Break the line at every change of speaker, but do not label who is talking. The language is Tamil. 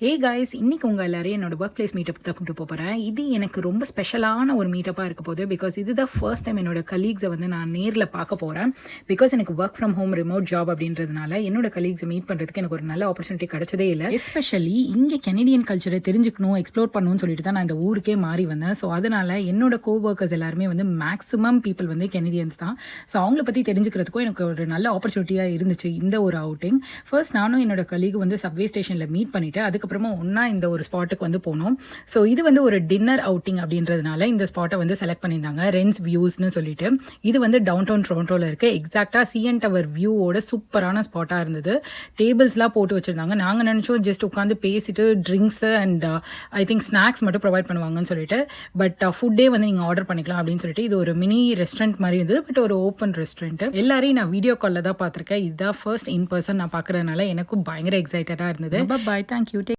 ஹே காய்ஸ், இன்னைக்கு உங்கள் எல்லாரையும் என்னோட ஒர்க் பிளேஸ் மீட்டப் தான் கொண்டு போகிறேன். இது எனக்கு ரொம்ப ஸ்பெஷலான ஒரு மீட்டப்பாக இருக்க போகுது. பிகாஸ் இதுதான் ஃபர்ஸ்ட் டைம் என்னோட கலீக்ஸை வந்து நான் நேரில் பார்க்க போகிறேன். பிகாஸ் எனக்கு work from home remote job அப்படின்றதுனால என்னோட கலீக்ஸை மீட் பண்ணுறதுக்கு எனக்கு ஒரு நல்ல ஆப்பர்ச்சுனிட்டி கிடைச்சதே இல்லை. எஸ்பெஷலி இங்கே கெனடியன் கல்ச்சரை தெரிஞ்சுக்கணும், எக்ஸ்ப்ளோர் பண்ணணும்னு சொல்லிட்டு தான் நான் இந்த ஊருக்கே மாறி வந்தேன். ஸோ அதனால் என்னோட கோவர்க்கர்ஸ் எல்லாருமே வந்து மேக்ஸிமம் பீப்புள் வந்து கெனடியன்ஸ் தான். ஸோ அவங்கள பற்றி தெரிஞ்சுக்கிறதுக்கும் எனக்கு ஒரு நல்ல ஆப்பர்ச்சுனிட்டியாக இருந்துச்சு இந்த ஒரு அவுட்டிங். ஃபர்ஸ்ட் நானும் என்னோட கலீக் வந்து சப்வே ஸ்டேஷனில் மீட் பண்ணிவிட்டு அதுக்கப்புறமா ஒன்றா இந்த ஒரு ஸ்பாட்டுக்கு வந்து போனோம். ஸோ இது வந்து ஒரு டின்னர் அவுட்டிங் அப்படின்றதுனால இந்த ஸ்பாட்டை வந்து செலக்ட் பண்ணியிருந்தாங்க, ரென்ஸ் வியூஸ்னு சொல்லிட்டு. இது வந்து டவுன் டவுன் டொரண்டோவில் இருக்குது. எக்ஸாக்டாக சிஎன் டவர் வியூவோட சூப்பரான ஸ்பாட்டாக இருந்தது. டேபிள்ஸ்லாம் போட்டு வச்சுருந்தாங்க. நாங்கள் நினச்சோம் ஜஸ்ட் உட்காந்து பேசிட்டு drinks and I think snacks மட்டும் ப்ரொவைட் பண்ணுவாங்கன்னு சொல்லிட்டு. பட் ஃபுட்டே வந்து நீங்கள் ஆர்டர் பண்ணிக்கலாம் அப்படின்னு சொல்லிட்டு இது ஒரு மினி ரெஸ்டாரண்ட் மாதிரி இருந்தது. பட் ஒரு ஓப்பன் ரெஸ்டாரண்ட். எல்லாரையும் நான் வீடியோ காலில் தான் பார்த்துருக்கேன். இதுதான் ஃபர்ஸ்ட் இன் பர்சன் நான் பார்க்குறதுனால எனக்கும் பயங்கர எக்ஸைட்டடாக இருந்தது. பாய், தேங்க்யூ.